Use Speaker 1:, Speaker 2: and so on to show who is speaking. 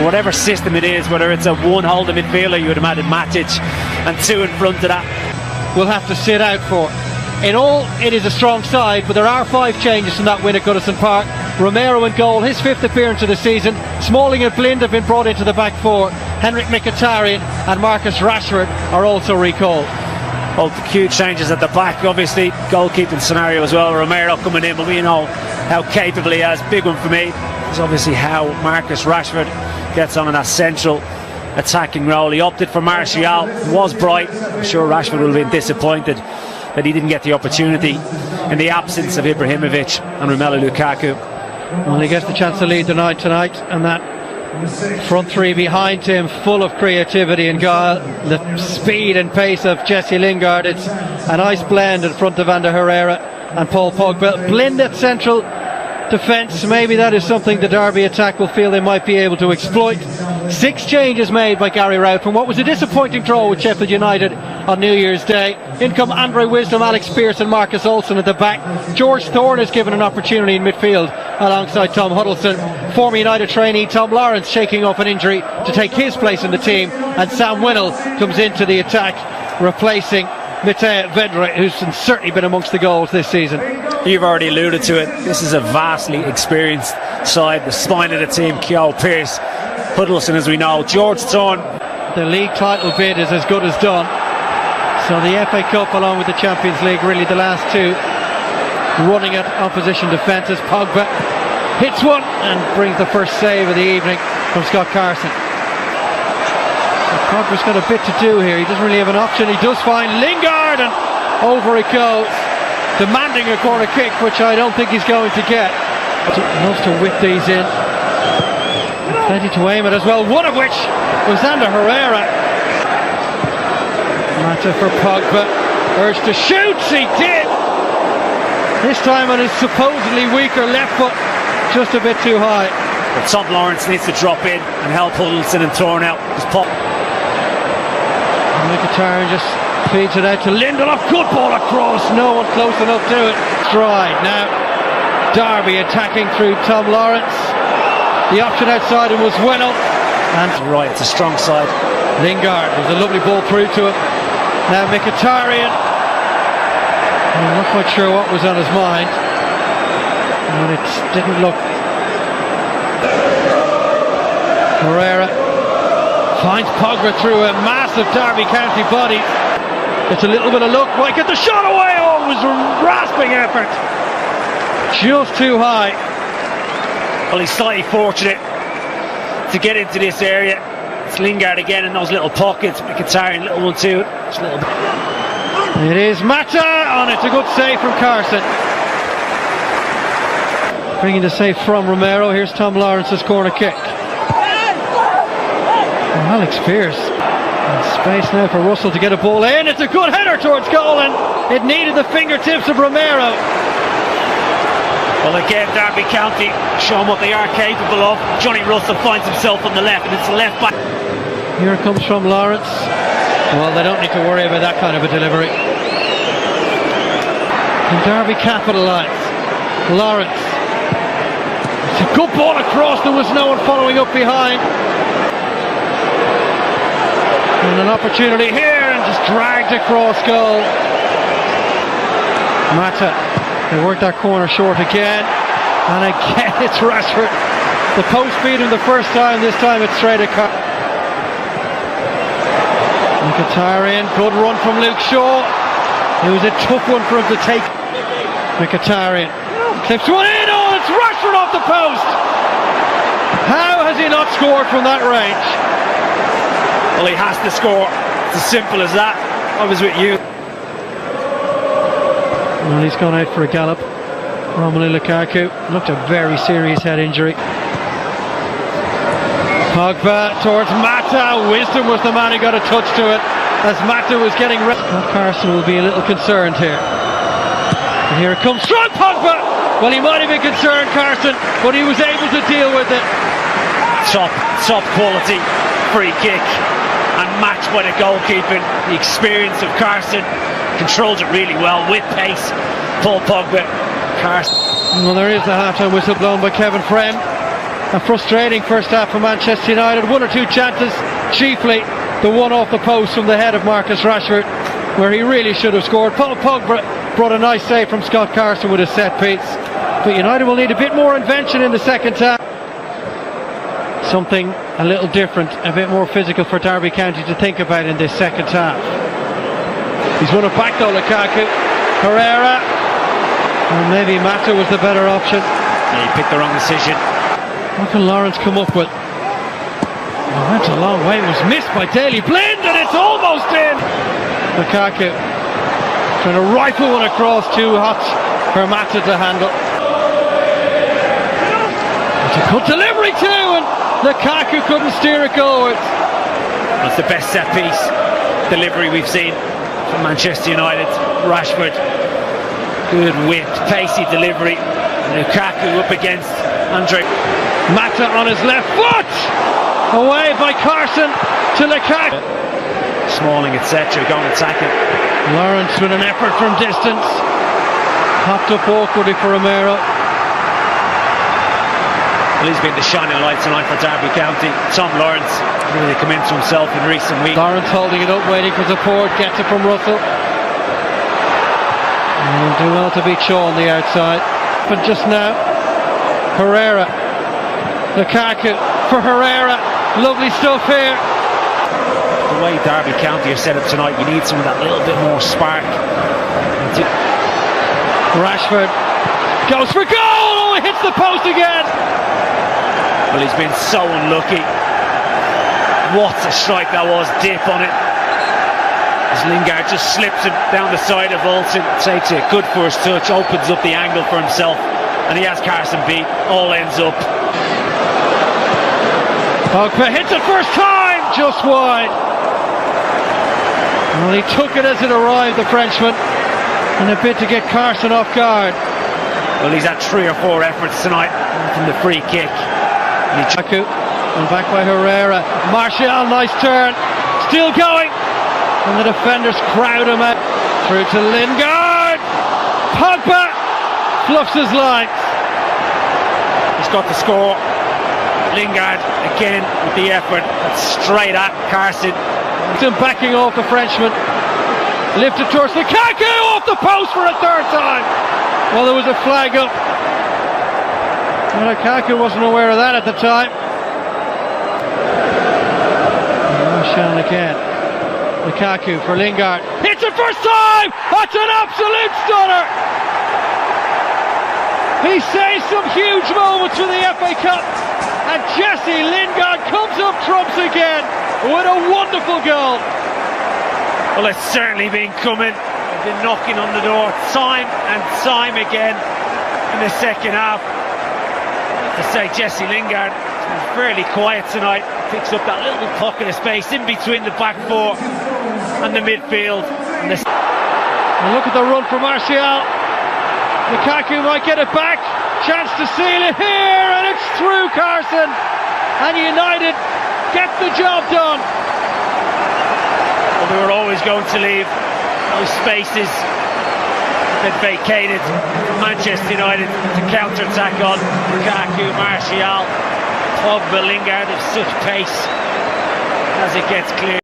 Speaker 1: whatever system it is, whether it's a one-holding midfielder, you would imagine Matic, and two in front of that,
Speaker 2: will have to sit out for. In all, it is a strong side, but there are 5 changes from that win at Goodison Park. Romero in goal, his 5th appearance of the season. Smalling and Blind have been brought into the back 4. Henrik Mkhitaryan and Marcus Rashford are also recalled.
Speaker 1: Well, huge changes at the back, obviously goalkeeping scenario as well. Romero coming in, but we know how capable he is. Big one for me is obviously how Marcus Rashford gets on in that central attacking role. He opted for Martial, was bright. I'm sure Rashford will have been disappointed that he didn't get the opportunity in the absence of Ibrahimovic and Romelu Lukaku.
Speaker 2: Well, he gets the chance to lead the night tonight, and that front 3 behind him, full of creativity and guile. The speed and pace of Jesse Lingard. It's a nice blend in front of Ander Herrera and Paul Pogba. Blind at central defence. Maybe that is something the Derby attack will feel they might be able to exploit. 6 changes made by Gary Rowett from what was a disappointing draw with Sheffield United on New Year's Day. In come Andre Wisdom, Alex Pearce and Marcus Olsen at the back. George Thorne is given an opportunity in midfield alongside Tom Huddleston. Former United trainee Tom Lawrence shaking off an injury to take his place in the team, and Sam Winnell comes into the attack replacing Matej Vedra, who's certainly been amongst the goals this season.
Speaker 1: You've already alluded to it. This is a vastly experienced side. The spine of the team, Keogh Pearce, Huddleston, as we know, George Thorne.
Speaker 2: The league title bid is as good as done. So the FA Cup along with the Champions League, really the last 2 running at opposition defences. Pogba hits one and brings the first save of the evening from Scott Carson. So Pogba's got a bit to do here. He doesn't really have an option. He does find Lingard and over it goes, demanding a corner kick, which I don't think he's going to get. He loves to whip these in. Plenty to aim at as well, one of which was Ander Herrera. Mata for Pogba, urged to shoot, he did! This time on his supposedly weaker left foot, just a bit too high.
Speaker 1: But Tom Lawrence needs to drop in and help Huddleston and Thorne out.
Speaker 2: Mkhitaryan just feeds it out to Lindelof, good ball across, no one close enough to it. Stride now, Derby attacking through Tom Lawrence. The option outside him was Winnell. And
Speaker 1: right, it's a strong side.
Speaker 2: Lingard, was a lovely ball through to him. Now Mkhitaryan. I'm not quite sure what was on his mind, but it didn't look. Herrera finds Pogba through a massive Derby County body. It's a little bit of luck. Might get the shot away. Oh, it was a rasping effort. Just too high.
Speaker 1: Well, he's slightly fortunate to get into this area. It's Lingard again in those little pockets. Mkhitaryan, little one too. Just a little bit.
Speaker 2: It is Mata, and it's a good save from Carson. Bringing the save from Romero. Here's Tom Lawrence's corner kick. And Alex Pearce. And space now for Russell to get a ball in. It's a good header towards goal, and it needed the fingertips of Romero.
Speaker 1: Well, again, Derby County showing what they are capable of. Johnny Russell finds himself on the left, and it's the left back.
Speaker 2: Here it comes from Lawrence. Well, they don't need to worry about that kind of a delivery. And Derby capitalise. Lawrence. It's a good ball across. There was no one following up behind. And an opportunity here, and just dragged across goal. Mata. They worked that corner short again, and again it's Rashford. The post beat him the first time, this time it's straight across. Mkhitaryan, good run from Luke Shaw. It was a tough one for him to take. Mkhitaryan clips one in, oh, it's Rashford off the post. How has he not scored from that range?
Speaker 1: Well, he has to score. It's as simple as that. I was with you.
Speaker 2: Well, he's gone out for a gallop. Romelu Lukaku looked a very serious head injury. Pogba towards Mata. Wisdom was the man who got a touch to it as Mata was getting ready. Carson will be a little concerned here. And here it comes. Strong Pogba! Well, he might have been concerned, Carson, but he was able to deal with it.
Speaker 1: Top quality free kick, and matched by the goalkeeping. The experience of Carson, controls it really well with pace. Paul Pogba, Carson.
Speaker 2: Well, there is the half-time whistle blown by Kevin Frem. A frustrating first half for Manchester United. One or two chances, chiefly the one off the post from the head of Marcus Rashford, where he really should have scored. Paul Pogba brought a nice save from Scott Carson with a set piece. But United will need a bit more invention in the second half. Something a little different, a bit more physical for Derby County to think about in this second half. He's won it back though, Lukaku. Herrera. Or maybe Mata was the better option.
Speaker 1: Yeah, he picked the wrong decision.
Speaker 2: What can Lawrence come up with? Oh, went a long way. It was missed by Daly Blind, and it's almost in. Lukaku trying to rifle one across, too hot for Mata to handle. It's a good delivery too, and Lukaku couldn't steer it goalwards.
Speaker 1: That's the best set piece delivery we've seen from Manchester United. Rashford, good whip, pacey delivery. Lukaku up against Andre.
Speaker 2: Mata on his left foot, away by Carson to Lukaku.
Speaker 1: Smalling, etc., going attacking.
Speaker 2: Lawrence with an effort from distance, popped up awkwardly for Romero.
Speaker 1: Well, he's been the shining light tonight for Derby County. Tom Lawrence really come into himself in recent weeks.
Speaker 2: Lawrence holding it up, waiting for support, gets it from Russell. And do well to beat Shaw on the outside. But just now, Herrera. Lukaku for Herrera. Lovely stuff here.
Speaker 1: The way Derby County are set up tonight, you need some of that little bit more spark.
Speaker 2: Rashford goes for goal. Oh, he hits the post again.
Speaker 1: Well, he's been so unlucky. What a strike that was, dip on it. As Lingard just slips it down the side of Olsen, takes a good first touch, opens up the angle for himself, and he has Carson beat, all ends up.
Speaker 2: Pogba hits it first time, just wide. Well, he took it as it arrived, the Frenchman, and a bit to get Carson off guard.
Speaker 1: Well, he's had 3 or 4 efforts tonight from the free kick.
Speaker 2: Lukaku, and back by Herrera. Martial, nice turn, still going, and the defenders crowd him out. Through to Lingard. Pogba fluffs his line.
Speaker 1: He's got the score. Lingard again with the effort, straight at Carson.
Speaker 2: Still backing off the Frenchman. Lifted towards Lukaku, off the post for a third time. Well, there was a flag up. Well, Lukaku wasn't aware of that at the time. Martial again. Lukaku for Lingard. Hits it first time! That's an absolute stunner! He saves some huge moments for the FA Cup. And Jesse Lingard comes up trumps again with a wonderful goal.
Speaker 1: Well, it's certainly been coming. They've been knocking on the door time and time again in the second half. To say Jesse Lingard has been fairly quiet tonight, picks up that little pocket of space in between the back four and the midfield. And
Speaker 2: look at the run from Martial. Lukaku might get it back, chance to seal it here, and it's through Carson, and United get the job done.
Speaker 1: Well, they were always going to leave those spaces that vacated Manchester United to counter-attack on. Lukaku, Martial, Pogba, Lingard of such pace as it gets clear.